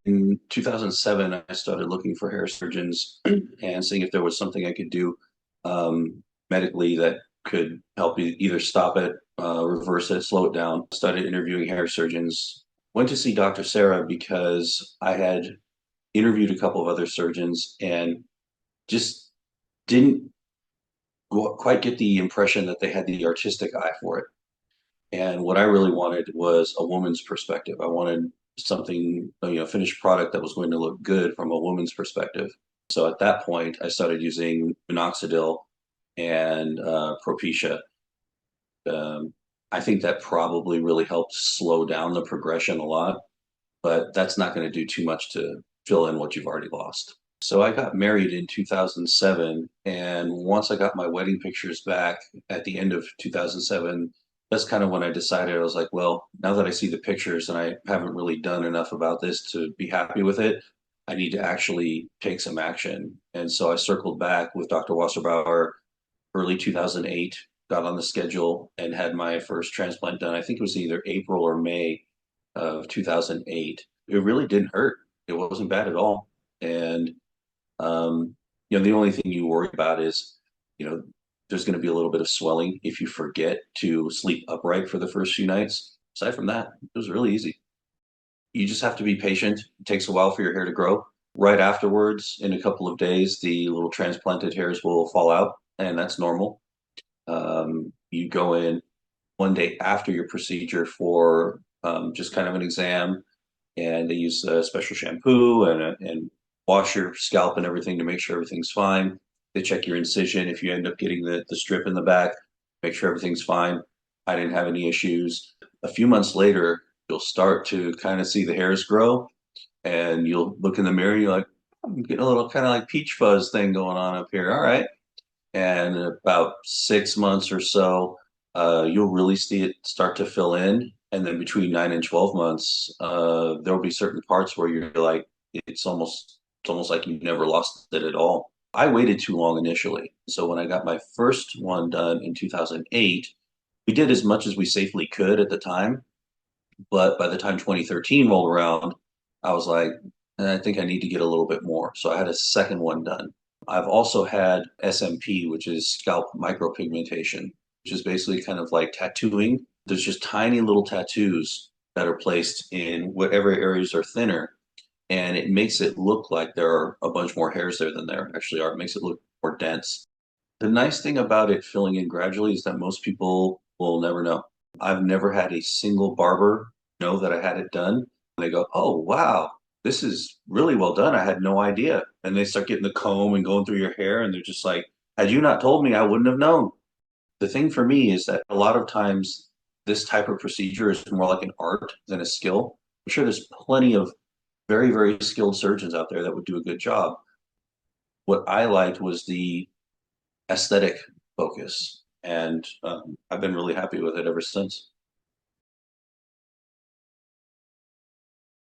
in 2007, I started looking for hair surgeons and seeing if there was something I could do medically that could help either stop it, reverse it, slow it down. Started interviewing hair surgeons. Went to see Dr. Sarah because I had interviewed a couple of other surgeons and just didn't quite get the impression that they had the artistic eye for it. And what I really wanted was a woman's perspective. I wanted something, finished product that was going to look good from a woman's perspective. So at that point, I started using minoxidil and Propecia. Um, I think that probably really helped slow down the progression a lot, but that's not going to do too much to fill in what you've already lost. So I got married in 2007, and once I got my wedding pictures back at the end of 2007, that's kind of when I decided. I was like, well, now that I see the pictures and I haven't really done enough about this to be happy with it, I need to actually take some action. And so I circled back with Dr. Wasserbauer early 2008, got on the schedule and had my first transplant done. I think it was either April or May of 2008. It really didn't hurt. It wasn't bad at all. And the only thing you worry about is, you know, there's going to be a little bit of swelling if you forget to sleep upright for the first few nights. Aside from that, it was really easy. You just have to be patient. It takes a while for your hair to grow. Right afterwards, in a couple of days, the little transplanted hairs will fall out, and that's normal. You go in one day after your procedure for just kind of an exam, and they use a special shampoo and wash your scalp and everything to make sure everything's fine. They check your incision. If you end up getting the strip in the back, make sure everything's fine. I didn't have any issues. A few months later, you'll start to kind of see the hairs grow, and you'll look in the mirror. You're like, I'm getting a little kind of like peach fuzz thing going on up here. All right. And in about 6 months or so, you'll really see it start to fill in. And then between 9 and 12 months, there'll be certain parts where you're like, it's almost like you never lost it at all. I waited too long initially. So when I got my first one done in 2008, we did as much as we safely could at the time. But by the time 2013 rolled around, I was like, I think I need to get a little bit more. So I had a second one done. I've also had SMP, which is scalp micropigmentation, which is basically kind of like tattooing. There's just tiny little tattoos that are placed in whatever areas are thinner, and it makes it look like there are a bunch more hairs there than there actually are. It makes it look more dense. The nice thing about it filling in gradually is that most people will never know. I've never had a single barber know that I had it done. They go, "Oh, wow, this is really well done. I had no idea." And they start getting the comb and going through your hair, and they're just like, "Had you not told me, I wouldn't have known." The thing for me is that a lot of times this type of procedure is more like an art than a skill. I'm sure there's plenty of very, very skilled surgeons out there that would do a good job. What I liked was the aesthetic focus, and I've been really happy with it ever since.